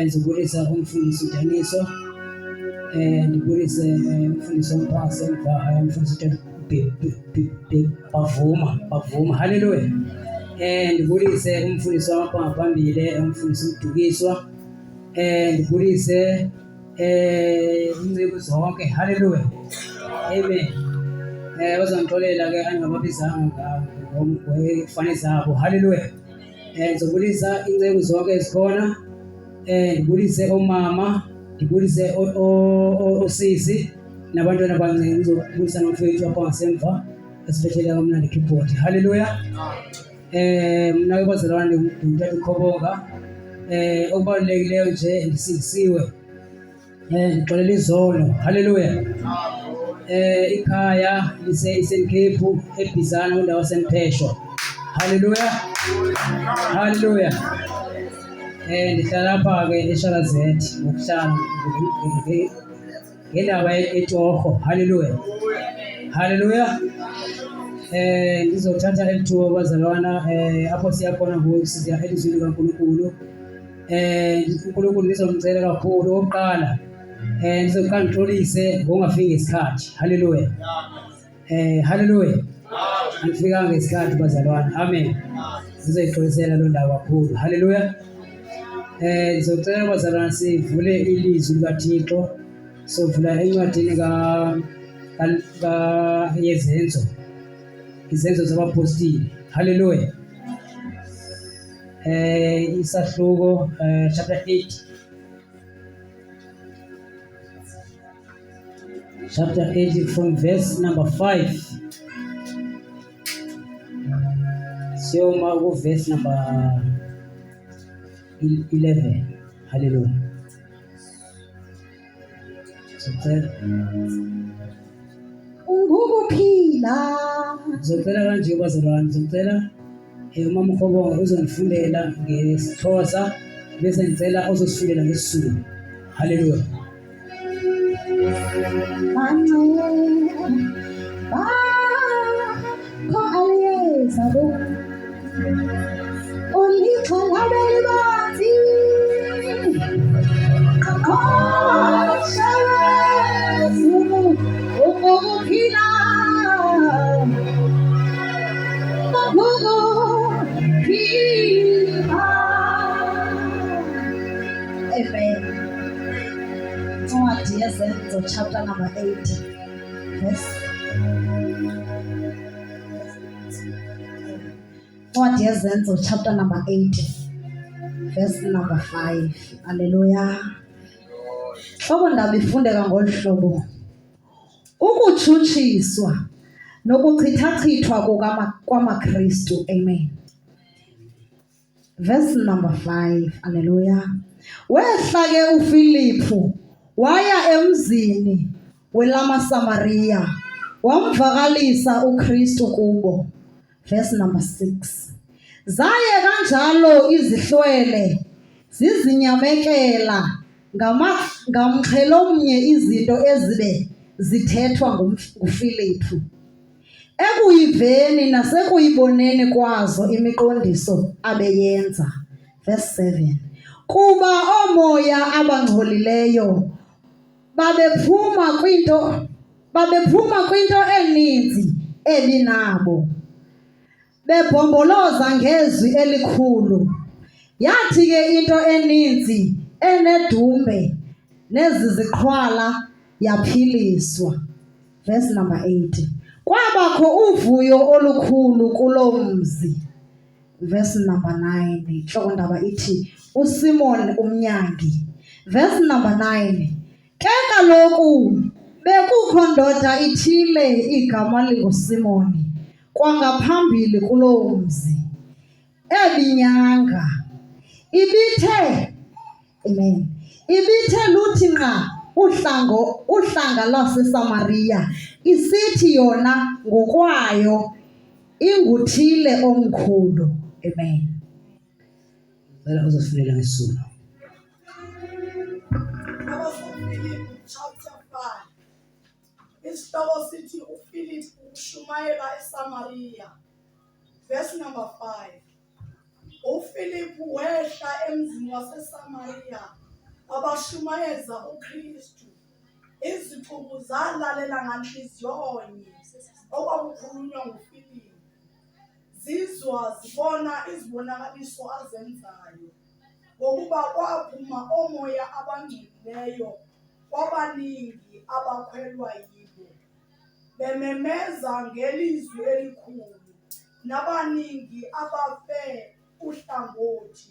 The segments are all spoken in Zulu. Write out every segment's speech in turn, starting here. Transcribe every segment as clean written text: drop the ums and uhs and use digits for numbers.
Ndibulisa umfundisi uDaniso, ndibulise umfundisi Mpasa emva, umfundisi bavuma, haleluya. Ndibulise umfundisi wamapha phambili, umfundisi uMdukiswa, ndibulise inceku zonke, haleluya, amen. Bazongixolela ke angababizanga ngokufane zabo, haleluya. Ndizobulisa inceku zonke ezikhona, ndibulise omama, ndibulise osisi nabantwana abancinci, ngizobulisa nomfowethu apha ngasemva esibethele kamnandi keyboard, haleluya. Mna ke bazalwane ngumntwana uKhoboka. Okubalulekileyo nje ndisindisiwe. Ndixolela izolo. Haleluya. Ikhaya lise-Eastern Cape eBizana kwindawo yaseMphesho. Haleluya. Haleluya. Ndihlala apha ke eShakazethi ngokuhlala ngendaba eTorho. Haleluya. Haleluya. Ndizothatha elithuba bazalwana apho siya khona ngoku siya elizwini likaNkulunkulu. uNkulunkulu ndizomcela kakhulu. Okokuqala ndizoqala ndixolise ngokungafiki ngesikhathi. Haleluya. Haleluya. Andifikanga ngesikhathi bazalwana. Amen. Ndizoyixolisela loo ndawo kakhulu. Haleluya. Ndizocela bazalwana sivule ilizwi likaThixo. Sovula encwadini yezenzo. Izenzo zabapostile. Haleluya. Isahluko chapter 8. Chapter 8 from verse number 5. Siyoma ku verse number 11. Hallelujah. Ungukuphila. Ngizocela kanje bazalwane, ngizocela umama uKhoboka uzongifundela ngeSixhosa bese ngicela uzosifundela ngeSizulu. Hallelujah. Ko aliyeza bo. Ulikhalabeli bathi. Ungukuphila. Amen. Ncwadi yezenzo chapter number 8 verse. Ncwadi yezenzo chapter number 8 verse number 5. Hallelujah. Hlobo ndaba ifundeka ngolu hlobo. Ukutshutshiswa nokuchithachithwa kwamaKristu. Amen. Verse number 5. Hallelujah. Wehla ke uFilipu waya emzini welamaSamariya wamvakalisa uKristu kubo. Verse number 6. Zaye kanjalo izihlwele zizinyamekela ngamxhelomnye izinto ezibe zithethwa nguFilipu. Ekuyiveni nasekuyiboneni kwazo imiqondiso abeyenza. Verse 7. Kuba omoya abangcolileyo babephuma kwinto eninzi ebinabo, bebhomboloza ngezwi elikhulu. Yathi ke into eninzi enedumbe neziziqhwala yaphiliswa. Verse number 8. Kwabakho uvuyo olukhulu kuloo mzi. Verse number 9. Inhloko ndaba ithi uSimon umnyangi. Verse number 9. Ke kaloku bekukho ndoda ithile igama linguSimoni kwangaphambili kuloo mzi ebinyanga. Ibithe, amen, ibithe luthi nqa uhlanga lwaseSamariya, isithi yona ngokwayo inguthile omkhulu. Amen. Ngicela uzosifundela ngeSizulu. Philippi chapter 5. Isihloko sithi uPhilip ushumayela eSamariya. Verse number 5. uPhilip wehla emzini waseSamariya abashumayeza uKristu. Izixuku zalalela nganhliziyonye okwakukhulunywa nguPhilip. Zizwa zibona izibonakaliso azenzayo. Ngokuba kwaphuma omoya abangcolileyo kwabaningi abakhwelwa yibo, bememeza ngelizwi elikhulu. Nabaningi abafe uhlangothi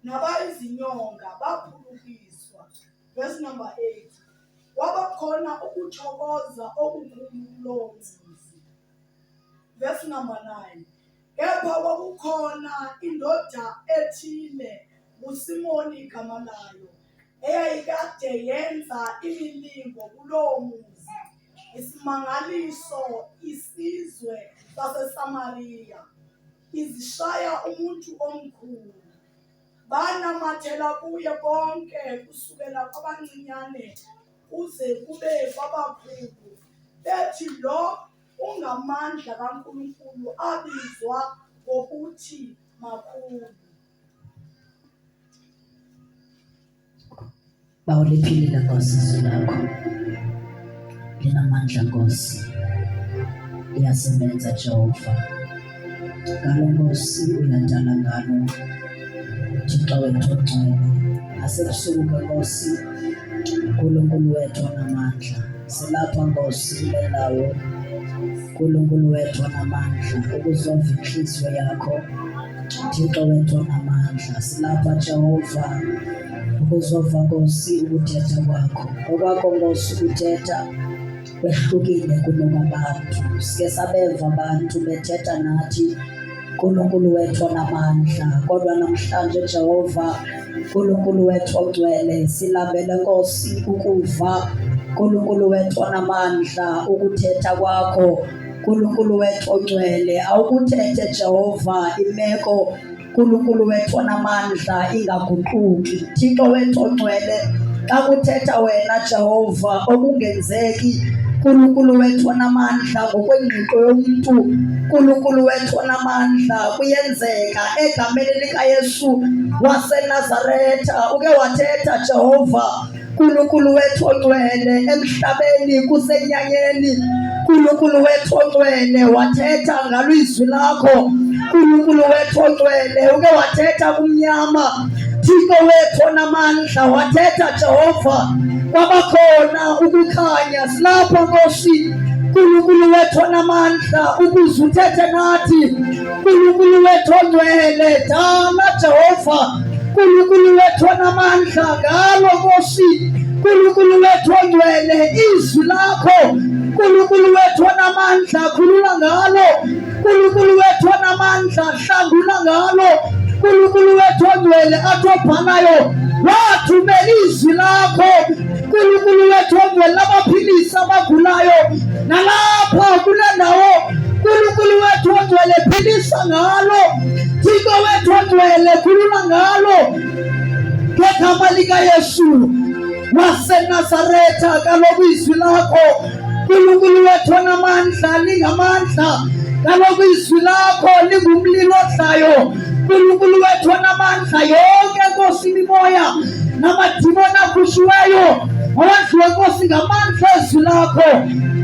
nabayizinyonga baphulukiswa. Verse number 8. Kwabakhona ukuthokoza okukhulu kuloo mzi. Verse number 9. kepha kwakukhona indoda ethile uSimoni igama layo eyayikade yenza imilingo kulowo muzi, isimangaliso isizwe saseSamariya izishaya umuntu omkhulu. Banamathela kuye bonke kusukela kwabancinyane kuze kube kwabakhulu, bethi lo ungamandla kaNkulunkulu abizwa ngokuthi makhulu. Bawuliphilile Nkosi izwi lakho, linamandla Nkosi, liyasebenza Jehova. Ngalo Nkosi uyadala ngalo, Thixo wethu ongcwele. Asebusuku Nkosi, uNkulunkulu wethu onamandla, silapha Nkosi kule ndawo, uNkulunkulu wethu onamandla, ukuzova inhliziyo yakho, Thixo wethu onamandla. Silapha Jehova ukuzova Nkosi ukuthetha kwakho. Okwakho Nkosi ukuthetha kwehlukile kunokabantu. Sike sabeva abantu bethetha nathi, uNkulunkulu wethu onamandla, kodwa namhlanje Jehova, uNkulunkulu wethu ongcwele, silambele Nkosi ukuva, uNkulunkulu wethu onamandla, ukuthetha kwakho, uNkulunkulu wethu ongcwele. Awukuthethe Jehova imeko, uNkulunkulu wethu onamandla, ingaguquki. Thixo wethu ongcwele, xa kuthetha wena Jehova okungenzeki, uNkulunkulu wethu onamandla, ngokwengqiqo yomuntu, uNkulunkulu wethu onamandla, kuyenzeka egameni likaYesu waseNazaretha. Uke wathetha Jehova, uNkulunkulu wethu ongcwele, emhlabeni kusenyanyeni, uNkulunkulu wethu ongcwele, wathetha ngalo izwi lakho, uNkulunkulu wethu ongcwele. Uke wathetha kumnyama, Thixo wethu onamandla, wathetha Jehova, kwabakhona ukukhanya. Silapha Nkosi, uNkulunkulu wethu onamandla, ukuze uthethe nathi, uNkulunkulu wethu ongcwele. Dala Jehova, uNkulunkulu wethu onamandla, ngalo Nkosi, uNkulunkulu wethu ongcwele, izwi lakho, uNkulunkulu wethu onamandla, khulula ngalo, uNkulunkulu wethu onamandla, hlangula ngalo, uNkulunkulu wethu ongcwele. Atobhanayo wathumela izwi lakho, uNkulunkulu wethu ongcwele, labaphilisa abagulayo nalapha kule ndawo, uNkulunkulu wethu ongcwele, philisa ngalo, Thixo wethu ongcwele, khulula ngalo, ngegama likaYesu waseNazaretha. Kaloku izwi lakho, uNkulunkulu wethu onamandla, lingamandla. Kaloku izwi lakho lingumlilo odlayo, uNkulunkulu wethu onamandla. Yonke Nkosi imimoya namadimoni akhushiweyo awadliwe Nkosi ngamandla ezwi lakho,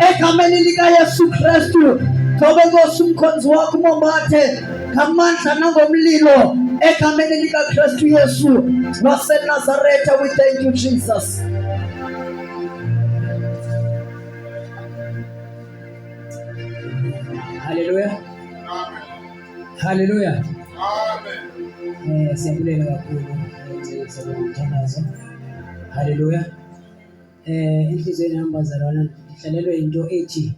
egameni likaYesu Kristu. Thobe Nkosi umkhonzi wakho umombathe ngamandla nangomlilo, egameni likaKristu Yesu waseNazaretha. We thank you Jesus. Hallelujah. Hallelujah. Siyabulela kakhulu ukuthi siyamthandaza. Hallelujah. Inhliziyweni yami bazalwana, ngihlalelwe into ethi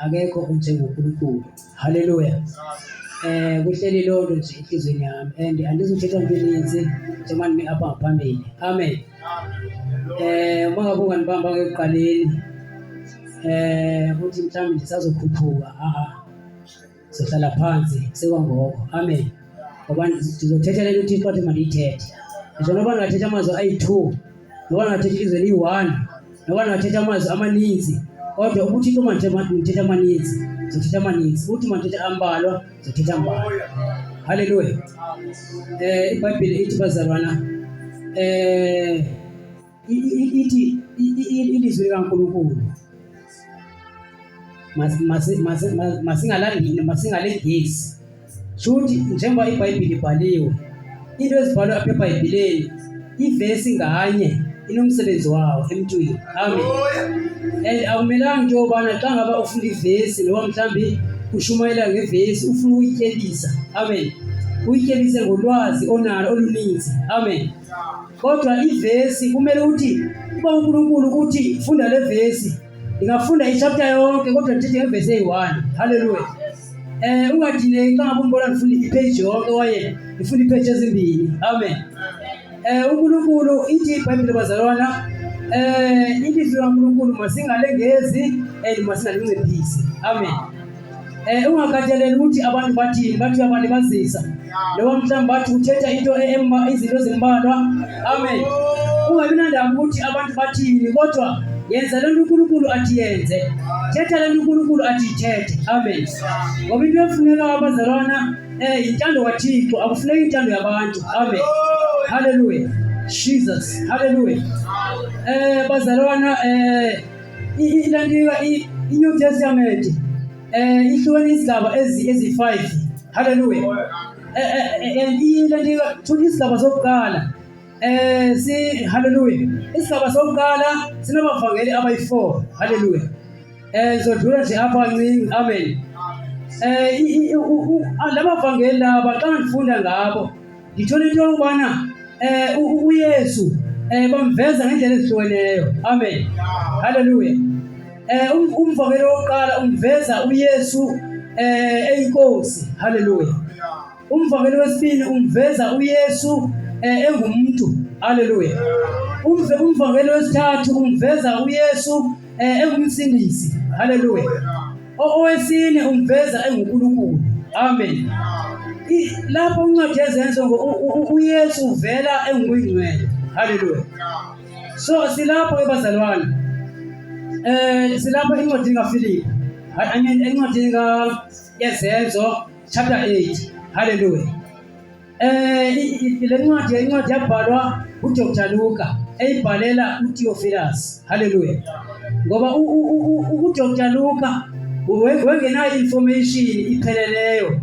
akekho onjengoNkulunkulu. Hallelujah. Kuhleli lonto nje inhliziyweni yami, and andizothetha into eninzi njengoba nimi apha ngaphambili. Amen. Uma ngabe unganibamba ngekuqaleni ukuthi mhlawumbe ndisazokhuphuka, sohlala phansi sekwangoko. Amen. Ngoba ndizothethela into uThixo athi mandiyithethe. Ngisho noba ndingathetha amazwi ayi-2, noba ndingathetha ilizwi eliyi-1, noba ndingathetha amazwi amaninzi, kodwa uThixo mandithetha amaninzi, ndizothetha amaninzi. Uthi mandithetha ambalwa, ndizothetha ambalwa. Hallelujah. iBhayibhile ithi bazalwana, ithi ilizwi likaNkulunkulu masingalengesi. Shuthi njengoba iBhayibhile ibhaliwe, into ezibhalwe apha eBhayibhileni, ivesi nganye inomsebenzi wawo emntwini. Amen. And akumelanga nje ubana xa ngaba ufunda ivesi noma mhlawumbi ushumayela ngevesi ufuna uyityebisa. Amen. Uyityebise ngolwazi onalo oluninzi. Amen. Kodwa ivesi kumele uthi uba uNkulunkulu ukuthi funda le vesi, ndingafunda ichapter yonke kodwa ndithethe ngevesi eyi-1. Hallelujah. ungadineki kangabe umbona ngifuna ipage yonke waye ngifuna ipage ezimbili. Amen. uNkulunkulu ithi iBhayibheli bazalwana ilizwi kaNkulunkulu masingalengezi and masingalinciphisi. Amen. Ungakhathaleli ukuthi abantu bathini, bathi abantu bazisa noma mhlawumbe bathi uthetha into izinto ezimbalwa. Amen. Ungabi nandaba ukuthi abantu bathini, kodwa yenza lento uNkulunkulu athi yenze, thetha lento uNkulunkulu athi ithethe. Amen. Ngoba into efuneka abazalwana intando kaThixo, akufuneki intando yabantu. Amen. Hallelujah. Jesus. Hallelujah. Bazalwana ilandika iNew Testament ihlukene izigaba ezi5. Hallelujah. Ilandika isigaba sokuqala hallelujah. Isigaba sokuqala sinabavangeli abayi4. Hallelujah. Ngizodlula nje apha kancane. Amen. Labavangeli laba xa ngifunda ngabo ngithola into yokubana uYesu bamveza ngendlela ezihlukeneyo. Amen. Hallelujah. Umvangeli wokuqala umveza uYesu eyinkosi. Hallelujah. Umvangeli wesibili umveza uYesu engumuntu. Hallelujah. Umvangeli wesithathu umveza uYesu engumsindisi. Hallelujah. Owesine umveza enguNkulunkulu. Amen. Lapho uncwadi yezenzo uYesu uvela enguyingcwele. Hallelujah. So silapho ebazalwane silapho incwadi kaFilipi, incwadi yezenzo chapter 8. Hallelujah. Le incwadi yabhalwa uDr. Luka eyibhalela uTheophilus. Hallelujah. Ngoba uDr. Luka wengenayo information ipheleleyo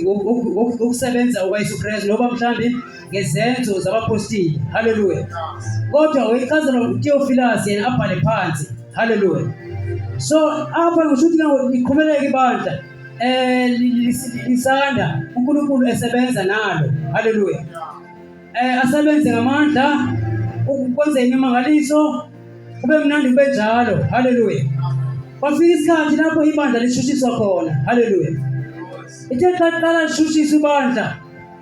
ngokusebenza ukaYesu Kristu noba mhlambi ngezenzo zabapostoli. Hallelujah. Kodwa wayichazela uTheophilus yena abhale phansi. Hallelujah. So apha ngisho ukuthi liqhubeleke ibandla lisanda uNkulunkulu esebenza nalo. Hallelujah. Asebenze ngamandla ukwenza imimangaliso kube mnandi kube njalo. Hallelujah. Kwafika isikhathi lapho ibandla lishushiswa khona. Hallelujah. Ithe qala lishushiswa ibandla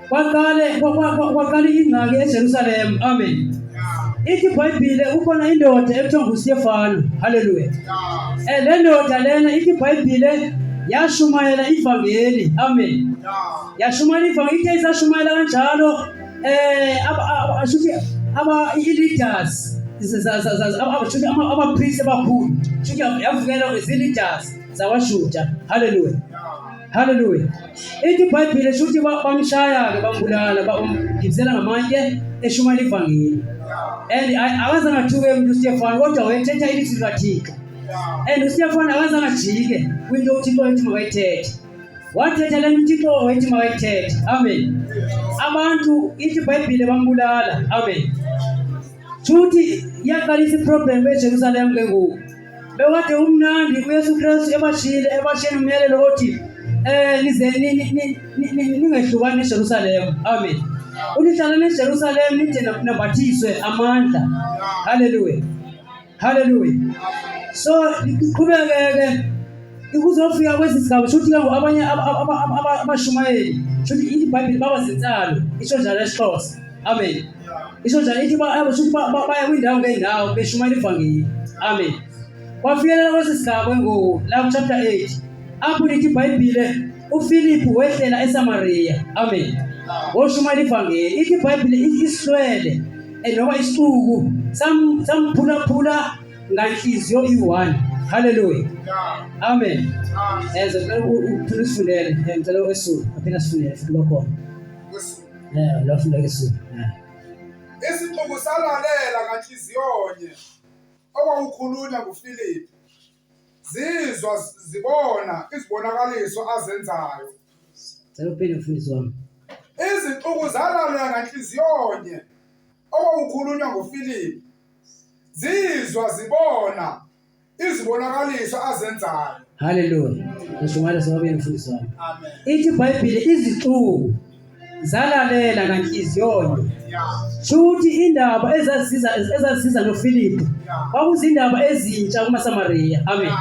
kwaqala ingxaki eJerusalem. Amen. Ithi iBhayibheli ukhona indoda ekuthiwa nguStefano. Hallelujah. Le ndoda lena ithi iBhayibheli yashumayela ivangeli. Amen. Yashumayela ivangeli. Ithe isashumayela kanjalo leaders abapriest abakhulu yavukela zi-leaders zawashuta. Hallelujah. Hallelujah. Ithi iBhayibheli shuthi bamshaya-ke bambulala bamgibisela ngamanye eshumayela ivangeli. And akazange athuke umuntu uStefano, kodwa wayethetha ilizwi likaThixo. And uStefano akazange ajike kwinto uThixo ethi makayithethe. Wathetha le nto uThixo ethi makayithethe. Amen. Abantu ithi iBhayibheli bambulala. Amen. Shuthi yaqalisa iproblem eJerusalem ke ngoku. Bekade umnandi uYesu Kristu ebashiyele umyalelo othi nize ningehlukani eJerusalem. Amen. Unihlala eJerusalem nide nabathiswe amandla. Hallelujah. Hallelujah. So iqhubekeke ikuzofika kwesigaba shuthi abanye abashumayeli shuthi iBhayibheli babazintsalo isho njalo eSixhosa. Amen. Isho njalo ithi baya kwindawo ngeendawo beshumayela ivangeli. Amen. Kwafikelela kwesigaba ngoku la chapter 8 apho lithi iBhayibheli uFilipi wehlela eSamaria. Amen. Woshumayela ivangeli. Ithi iBhayibheli isihlwele noma isixuku samphulaphula nganhliziyo i1. Hallelujah. Amen. Uphinde usifundele ngicela uSulu aphinde asifundele futhi kwakhona. La funda keSulu. Isixuku salalela nganhliziyonye okwakukhulunywa nguFilipi. Zizwa zibona izibonakaliso azenzayo. Ngicela uphinde ufundise wami. Izixuku zalalela nganhliziyonye okwakukhulunywa nguFilipi. Zizwa zibona izibonakaliso azenzayo. Hallelujah. Ngishumala sobabili mfundisi wami. Amen. Ithi iBhayibheli izixuku zalalela nganhliziyonye. Shuthi indaba ezasiza noFilipi kwakuzindaba ezintsha kumaSamaria. Amen.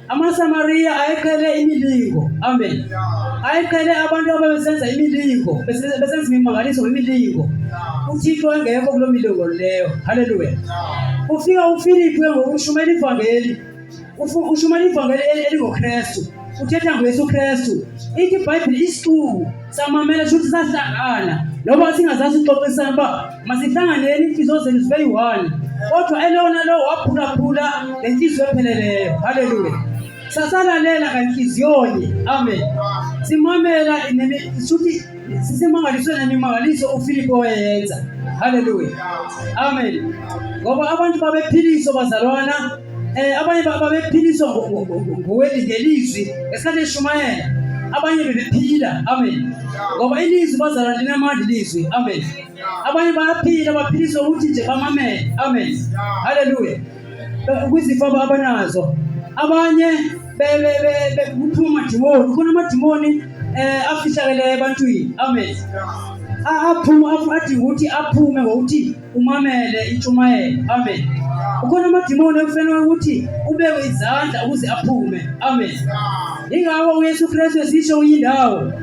amaSamariya ayeqhele imilingo. Amen. Ayeqhele abantu ababesenza imilingo, besenza imimangaliso ngemilingo. uThixo engekho kulo milingo leyo. Haleluya. Ufika uFilipi ngokushumayela ivangeli. Ushumayela ivangeli elingoKristu. Uthetha ngoYesu Kristu. Ithi iBhayibheli isicubu samamela futhi sahlangana. Noma singazazi sixoxisana ba masihlanganeni inhliziyo zethu zibe yi-1. Kodwa elona lo waphulaphula lenhliziyo epheleleyo. Haleluya. Sasalalela ngenhliziyonye. Amen. Simamela futhi sisemangalisweni nemimangaliso uFilipi oyenza. Haleluya. Amen. Ngoba abantu babephiliswa bazalwana, abanye babephiliswa ngelizwi ngesikhathi eshumayela, abanye bebephila. Amen. Ngoba ilizwi bazalwana linamandla ilizwi. Amen. Abanye bayaphila baphiliswa ukuthi nje bamamele. Amen. Haleluya. Kwizifo abanazo, abanye kuphuma amadimoni, khona amadimoni afihlakeleyo ebantwini. Amen. Aphuma adinga ukuthi aphume ngokuthi umamele intshumayelo. Amen. Ukhona amadimoni ekufanele ukuthi ubeke izandla ukuze aphume. Amen. Ingakho uYesu Kristu esisho uyindawo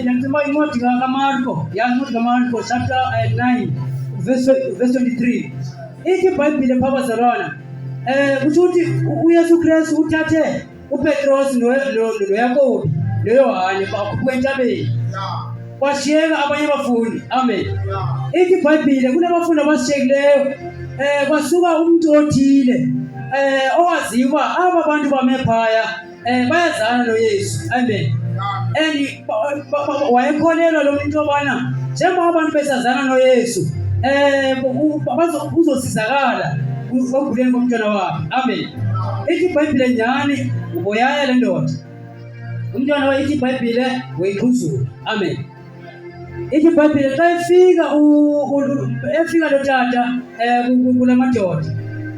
njengoba incwadi kaMarko, incwadi kaMarko chapter 9 verse 23. Ithi iBhayibheli phakazalwana kusho ukuthi uYesu Kristu uthathe uPetros noYakobi noYohane bakhuphuka entabeni. Kwashiyeka abanye abafundi. Amen. Ithi iBhayibheli kunabafundi abashiyekileyo kwasuka umuntu othile owaziwa aba bantu bamephaya bayazana noYesu. Amen. Wayekholelwa lo muntu obana njengoba abantu besazana noYesu uzosizakala ekuguleni komntwana wakhe. Amen. Ithi iBhayibheli nyani uboyaya le ndoda umntwana wakhe. Ithi iBhayibheli wayixhuzula. Amen. Ithi iBhayibheli xa efika lo tata kulamadoda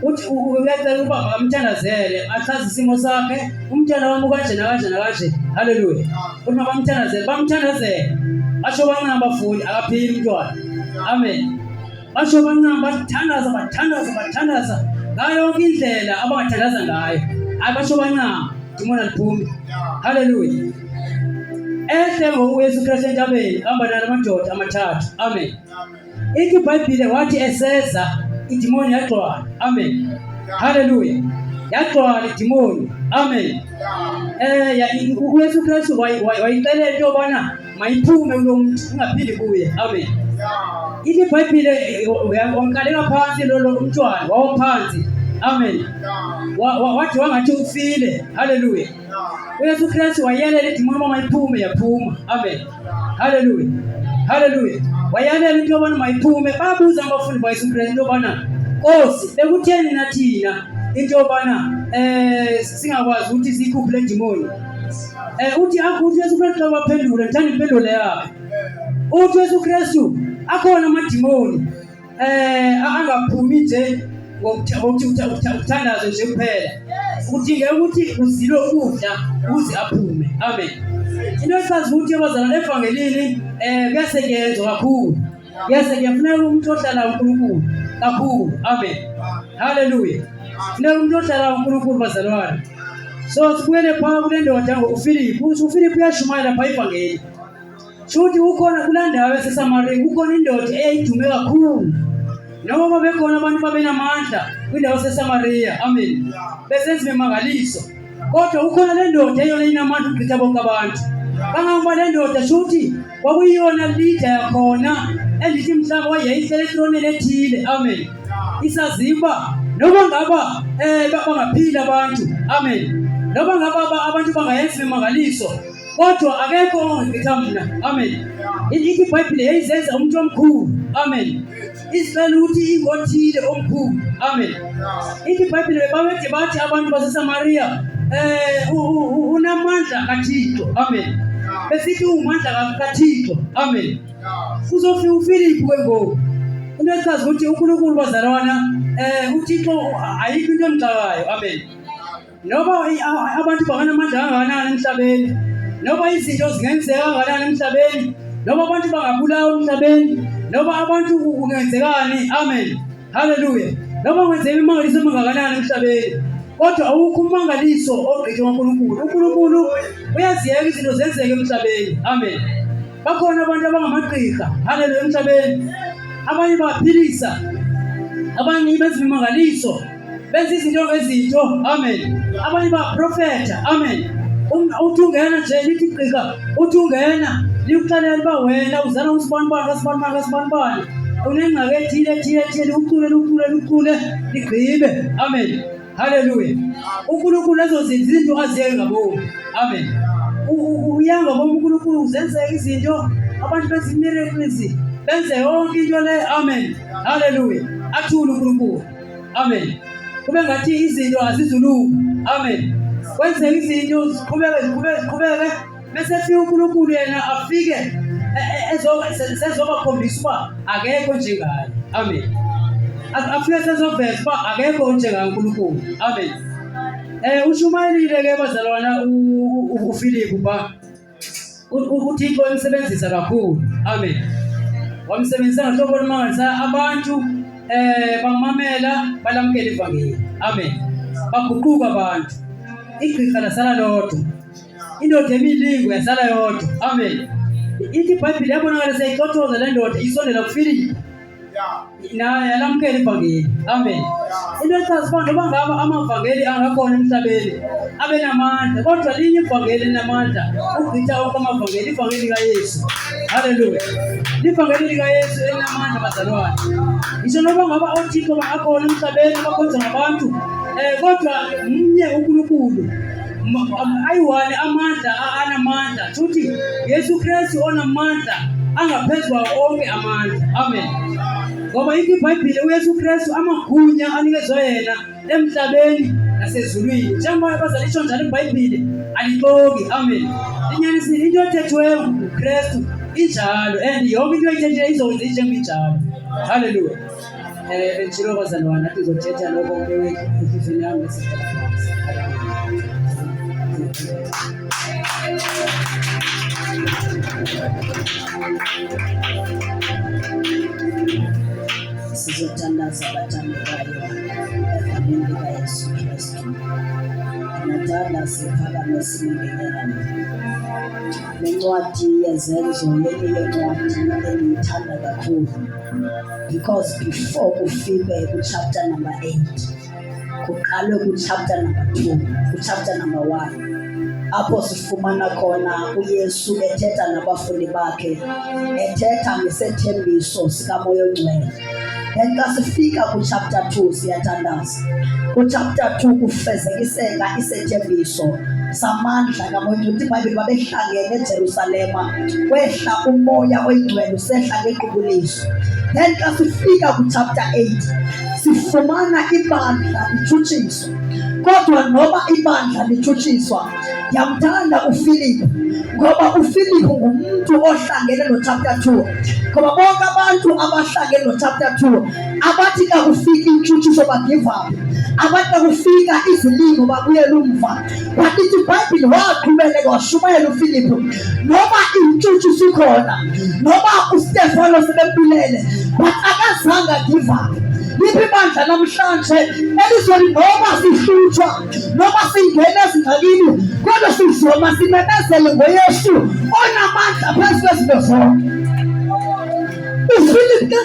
uthi uyacela ukuba bamthandazele achaze isimo sakhe. Umntwana wami kanje nakanje nakanje. Haleluya. Uthi bamthandazele basho bancane abafundi akaphili umntwana. Amen. Basho bancane bathandaza ngayo yonke indlela abangathandaza ngayo. Hayi basho bancane dimona liphumi. Haleluya. Ehle ngoYesu Kristu entabeni hamba nalamadoda amathathu. Amen. Ithi iBhayibheli wathi eseza idimoni yagcwala. Amen. Haleluya. Yagcwala idimoni. Amen. uYesu Kristu wayixelela into yobana mayiphume kulo muntu ingaphindi kuye. Amen. Ithi iBhayibheli wamqalela phansi lo mntwana wawophansi. Amen. Wathi wangathi ufile. Haleluya. uYesu Kristu wayelela idimoni uma mayiphume yaphuma. Amen. Haleluya. Haleluya. Wayelela into yobana mayiphume. Babuza abafundi bayesu Kristu into yobana Nkosi bekutheni nathina into yobana singakwazi ukuthi siyikhuphe le dimoni. Uthi uYesu Kristu waphendula, ngithanda impendulo yakhe. Uthi uYesu Kristu akhona amadimoni angaphumi nje ngokuthi uthandaze nje kuphela. Udingeka ukuthi uzile ukudla ukuze aphume. Amen. Into esazi ukuthi abazalwane evangelini kuyasetyenzwa kakhulu. Kuyafuneka umuntu ohlala uNkulunkulu kakhulu. Amen. Haleluya. Funeka umuntu ohlala uNkulunkulu bazalwane. So sibuyele phaa kule ndoda uFilipi. uFilipi uyashumayela phaa ivangeli. Shuthi ukhona kula ndawo yaseSamariya kukhona indoda eyayidume kakhulu. Noma bekhona abantu babenamandla kwindawo yaseSamariya. Amen. Besenza imimangaliso. Kodwa ukhona le ndoda eyona inamandla ukugqitha bonke abantu. Kangangoba le ndoda shuthi kwakuyiyona leader yakhona endithi mhlawumbe wayeyihlele etroneni ethile. Amen. Isaziba noma ngaba bangaphili abantu. Amen. Noma ngaba abantu bangayenza imimangaliso kodwa akekho ongagqitha mna. Amen. Ithi iBhayibheli yayizenza umuntu omkhulu. Amen. Isicela ukuthi ingothile omkhulu. Amen. Ithi iBhayibheli babede bathi abantu baseSamariya unamandla kaThixo. Amen. Besithi umandla kaThixo. Amen. Uzofika uFilipi kwengoku. Into esazi ukuthi uNkulunkulu bazalwana uThixo ayikho into emxakayo. Amen. Noba abantu banganamandla kangakanani emhlabeni, noba izinto zingenzeka kangakanani emhlabeni, noba abantu bangabulawa emhlabeni, noba abantu kungenzekani. Amen. Haleluya. Noba kwenzeka imangaliso emangakanani emhlabeni, kodwa awukho umangaliso ogqithe kaNkulunkulu. uNkulunkulu uyaziyeka izinto zenzeke emhlabeni. Amen. Bakhona abantu abangamagqirha, haleluya, emhlabeni. Abanye baphilisa, abanye benza imangaliso, benza izinto ngezinto. Amen. Abanye baprofeta. Amen. Uthi ungena nje lithi igqirha, uthi ungena likuxelela uba wena uzana usibanibani unengxaki ethile ucule ligqibe. Amen. Haleluya. uNkulunkulu lezo zinto aziyeke ngabomu. Amen. Uyanga ngoba uNkulunkulu uzenzeka izinto, abantu benza miracles, benze yonke into le. Amen. Haleluya. Athule uNkulunkulu. Amen. Kube ngathi izinto azizulunga. Amen. Kwenzeka izinto ziqhubeke bese fika uNkulunkulu yena afike sezobakhombisa uba akekho njengaye. Amen. Afike sezoveza uba akekho onjengaye uNkulunkulu. Amen. Ushumayelile ke bazalwana uFilipu ba uThixo emsebenzisa kakhulu. Amen. Wamsebenzisa ngohlobo olumangalisa, abantu bamamela balamkela ivangeli. Amen. Baguquka abantu. Igqirha lasala lodwa, indoda emilingo yasala yodwa. Amen. Ithi iBhayibhile yabonakala seyixothoza le ndoda isondela kuFilipu naye yalamkela ivangeli. Amen. Into echaza uba noba ngaba amavangeli angakhona emhlabeni abe namandla, kodwa linye ivangeli linamandla ugqitha onke amavangeli, ivangeli likaYesu. Haleluya. Livangeli likaYesu elinamandla bazalwane. Ngisho noba ngaba oThixo bangakhona emhlabeni abakhonza ngabantu, kodwa mnye uNkulunkulu ayi-one amandla anamandla, futhi Yesu Kristu onamandla angaphezu kwawo onke amandla. Amen. Ngoba ithi iBhayibhile uYesu Kristu amagunya anikezwe yena emhlabeni nasezulwini. Njengoba bazalisho njalo iBhayibhile alixoki. Amen. Inyanisile into ethethweyo nguKristu injalo, and yonke into ayithethileyo izokwenza njengenjalo. Haleluya. Bengishilo bazalwane nathi izothetha lokho kwewethu enhliziyweni yami ngesikhathi. Sizothandaza abathandekayo egameni likaYesu Kristu. Nathanda siphakame simingelelane. Le ncwadi yezenzo yenye yencwadi engiyithanda kakhulu, because before kufike kuchapter number 8 kuqalwe kuchapter number 2, kuchapter number 1, apho sifumana khona uYesu ethetha nabafundi bakhe, ethetha ngesethembiso sikaMoya Ongcwele. Then xa sifika kuchapter 2 siyathandaza. Kuchapter 2 kufezekiseka isethembiso samandla kaMoya Ongcwele. iBhayibhile babehlangene eJerusalema, kwehla uMoya Oyingcwele usehla ngequbuliso. Then xa sifika kuchapter 8 sifumana ibandla lithutshiswa. Kodwa noba ibandla lithutshiswa, yamthanda uFilipu, ngoba uFilipu ngumuntu ohlangene nochapter 2. Ngoba bonke abantu abahlangene nochapter 2 abathi xa kufika inthutshiso bagive up, abathi xa kufika izilingo babuyela umva. But ithi iBhayibhile waqhubeleka washumayela uFilipu noba inthutshiso ikhona, noba uStefano sebempilele, but akazange give up. Liphi ibandla namhlanje elizweni noba sihlutshwa, noba singena ezingxakini, kodwa sizoma simemezele ngoYesu onamandla phezu kwezinto zonke. uFilipu ke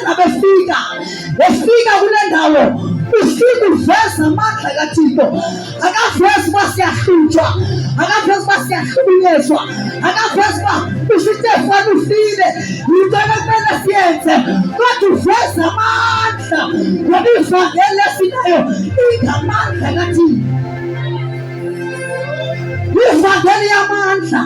efika kule ndawo, ufika uveza amandla kaThixo. Akavezi uba siyahlutshwa, akavezi uba siyahlukunyezwa, akavezi uba uStefano ufile, yinto ekumele siyenze, kodwa uveza amandla, ngoba ivangeli esinayo ingamandla kaThixo. Ivangeli yamandla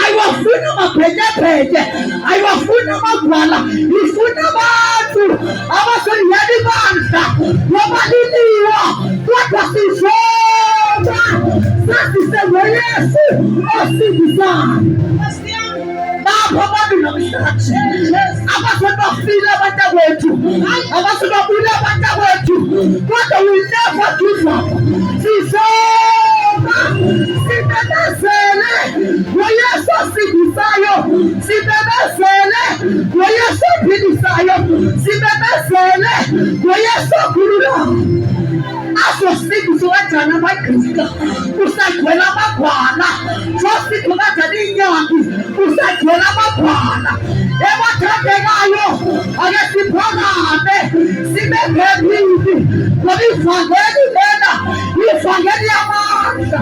ayiwafuni amabhetebhete, ayiwafuni amagwala, ifuna abantu abazoyiyela ibandla lobaliliwa, kodwa sizoma sasise ngoYesu osindisayo. Lapho abantu namhlanje abasebafile abantakwethu, abasebabule abantakwethu, kodwa will never give up. Sizoma simemezele ngoYesu osindisayo, simemezele ngoYesu ophilisayo, simemezele ngoYesu okhululayo. azosithi kanjani amaGrika usagcwele amagwala, zosithi kanjani iinyambi usagcwele amagwala. Ebathandekayo, ake siphakame sibe phezulu ngoba ivangeli lena ivangeli yamandla.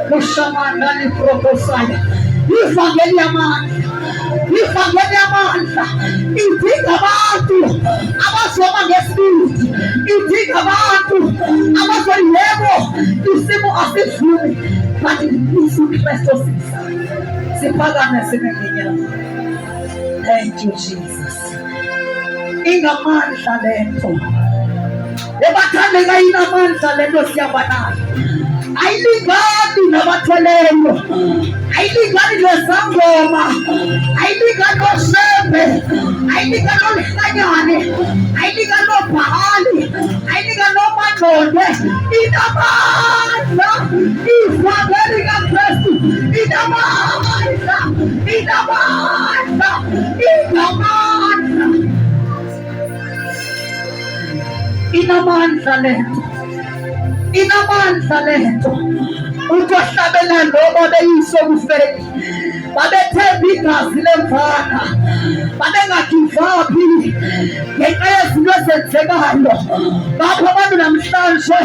Kushamanda liprofosaya, ivangeli yamandla, ivangeli yamandla idinga abantu abazoma ngesibindi, idinga abantu abazothi yebo isimo asivumi but Yesu Kristu siphakame sibe ngenyama. Thank you Jesus. Ingamandla lento ebathandeka, inamandla lento siyaba nayo, ayilingani nabathweleyo, ayilingani nezangoma, ayilingani noshembe, ayilingani nohlanyane, ayilingani nobhali, ayilingani nomadlonde. Inamandla ivangeli kaKristu, inamandla, inamandla, inamandla, inamandla lento, inamandla lento. Ukuhlabela lobo beyisokufeni, babethemba igazi lemfana, babengagivapi ngenxa yezinto ezenzekayo. Ngakho abantu namhlanje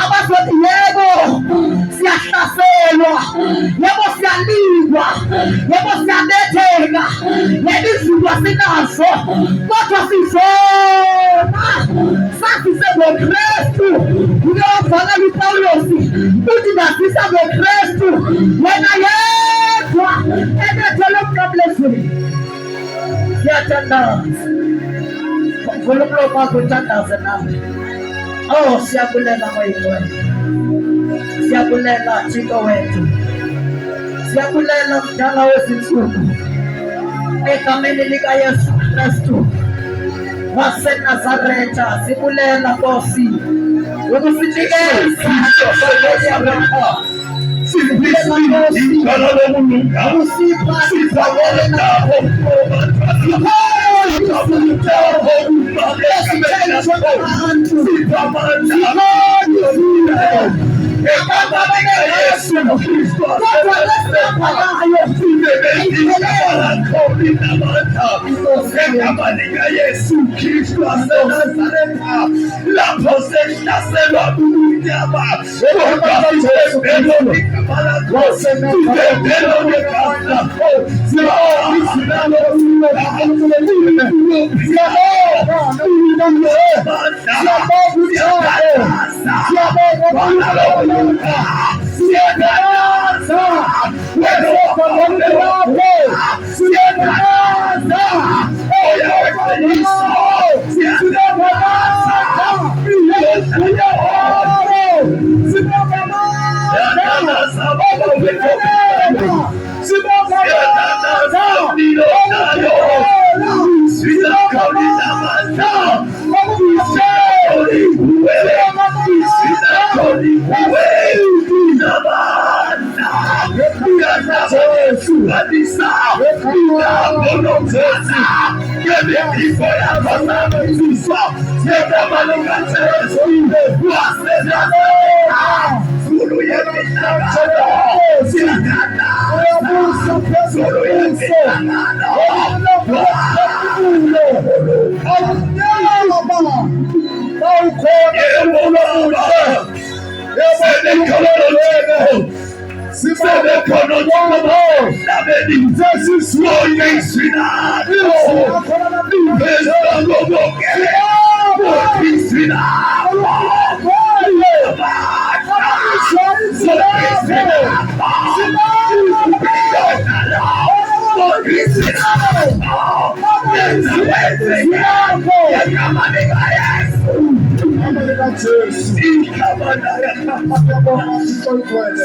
abazothi yebo siyahlaselwa, yebo siyalingwa, yebo siyabetheka, yebo izinto asinazo, kodwa sizona sasise ngoKristu. Uyovala uPawulosi uthi nasisa ngoKristu wena yedwa ebethele umnqamlezweni. Siyathandaza, vula umlomo wakho uthandaze nawe. Oh, siyakulela moyeni, siyakulela Thixo wethu, siyakulela mdala wezinsuku, egameni likaYesu Kristu waseNazaretha. Sibulela Nkosi ukusinikeza Yesu Kristu aseNazaretha, lapho sehlaselwa bubudaba,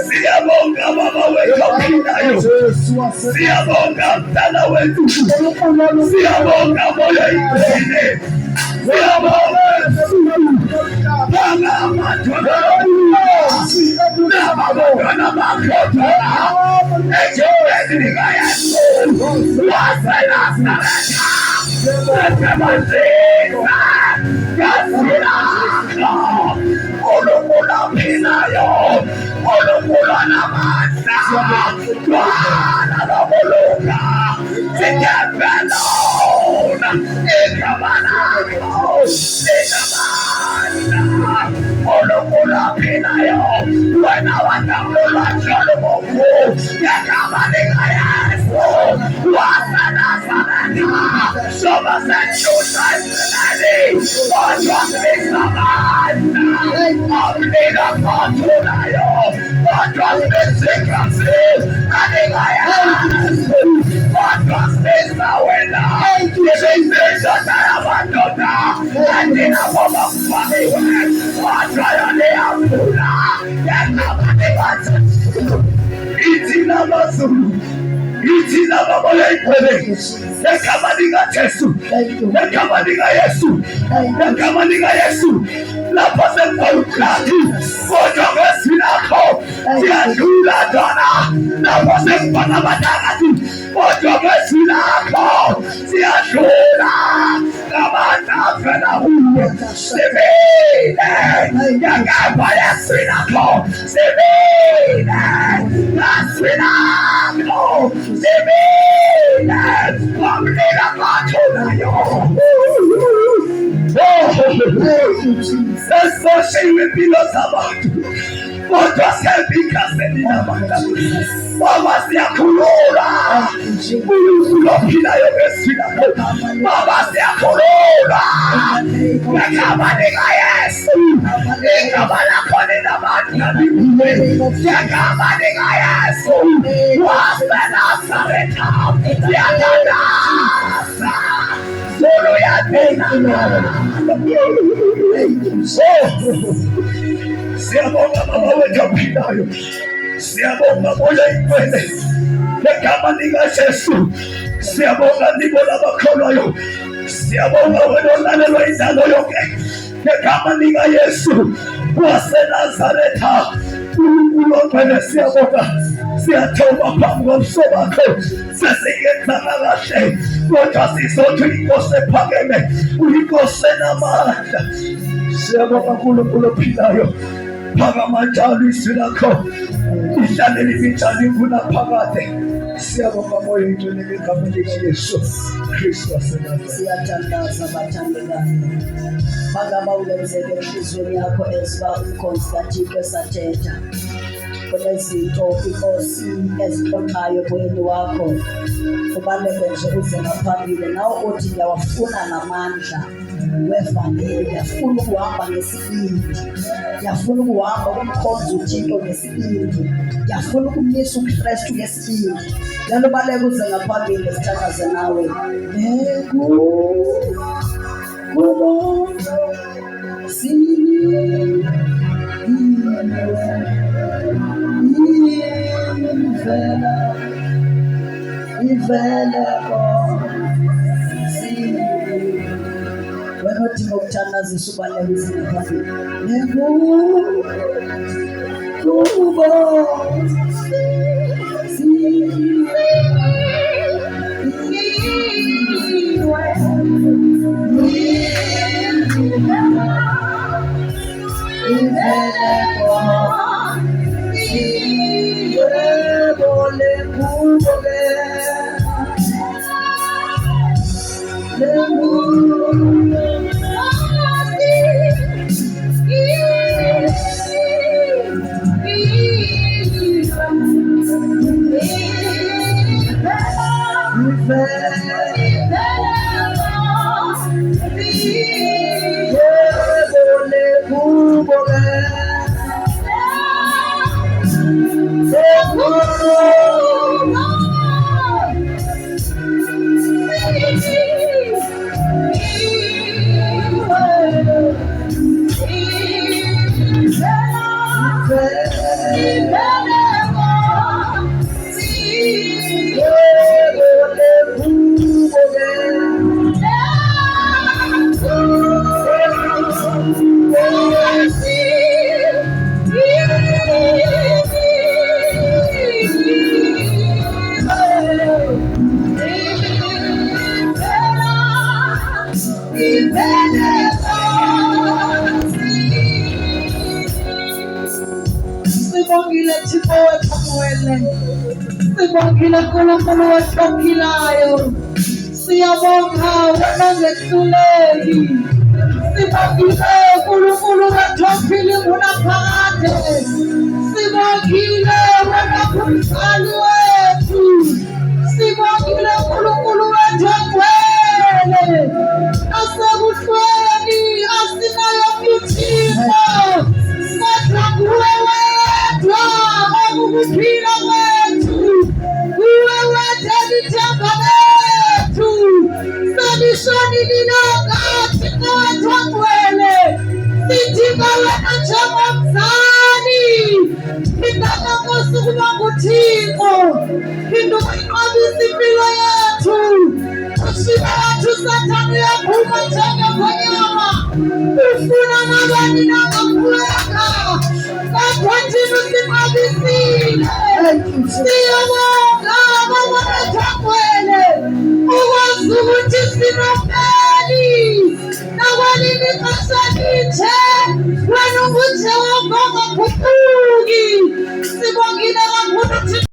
Siyabonga baba wethu ophilayo, siyabonga mdala wethu, siyabonga moya ingcwele, siyabonga abantwana bakho ejubeni likaYesu waseNazaretha. Siyabonga oluphilayo olukulanamandla Bwana lokulunga sithembelona igama lakho linamandla olukulaphilayo wena watamlulajalo moku yagama likayesu wasanazareta soba sentusa isileli odwasisamandla omlilo kothulayo odwasisikasi alikayesu odwasisa wena ibizizota yabandoda andinaboma kufaniwe odwayoleyafula yagama Itina Mazulu, Itina Mamoleipele, Yakamaninga Jesu, Yakamaninga Yesu, Yakamaninga Yesu, La Pasempalukati, Ojovesinako, Tiadula Dona, La Pasempanabatagati, Ojovesinako, Tiadula, Kamana Fenahu, Sevene, Yakabayasinako, Sevene, Nasrinako, Sevene, Omnina Patunayo. Especially with Pilos about what was helping us in the Amanda. What was the Akurora? Ulukina Yovesina. What was the Akurora? Yakamaninga Yesu. Yakamana Konina Manda. Yakamaninga Yesu. Wasanazareta. Yakadasa. Solo ya tena. Siabonga mama wetu mpinayo. Siabonga moja ikwene. Yakamaninga Yesu. Siabonga nibola bakoloyo. Siabonga wenonanelo izalo yoke. Yakamaninga Yesu. Wasanazareta. Ulokwane siabonga. Siyathoba phambi komso wakho sesingenza kahle kodwa sizothi inkosi ephakeme uyinkosi enamandla siyabonga uNkulunkulu ophilayo phakama njalo izwi lakho lihlale liminjalo imvula phakade siyabonga moya ingcwele ngegama likaYesu Kristu waseNazaretha Siyathandaza bathandekayo phakama ulenzeke enhliziyweni yakho eziba umkhonzi kaThixo esathetha kunezinto inkosi ezixoxayo kweni wakho ubaleke nje uze ngaphambili nawe uthi ngiyawafuna namandla wevangeli ngiyafuna ukuhamba ngesibindi ngiyafuna ukuhamba kumkhonza uThixo ngesibindi ngiyafuna ukumisa uKristu ngesibindi lalo baleke uze ngaphambili sithandaze nawe kubonga sini Ivela si wena udinga ukuthandazisa ubaleke uzingaphambili kubo Sibongile Thixo wethu ongcwele. Sibongile Nkulunkulu wethu ophilayo. Siyabonga wena ongehluleki. Sibongile Nkulunkulu wethu ophila ingunaphakade. Sibongile wena Mkhululi wethu. Sibongile Nkulunkulu wethu ongcwele. Asekuhlweni asinayo uThixo. Kodwa kuwe wedwa okukuphila kwethu. Kuwe wedwa lithemba lethu. Selishonile ilanga Thixo wethu ongcwele. Sidinga wena njengomzali. Phindana Nkosi ukuba nguThixo. Phinda uyinqobise impilo yethu. Ushilo wethu Sathane uyaphuma njengengonyama. Ufuna nabani nangakhuleka. Kodwa thina usinqobisile. Siyabonga Baba wethu ongcwele. Ukwazi ukuthi sinomeli. Nakwelini ixesha litshe. Wena unguJehova ongaguquki. Sibongile kakhulu Thixo.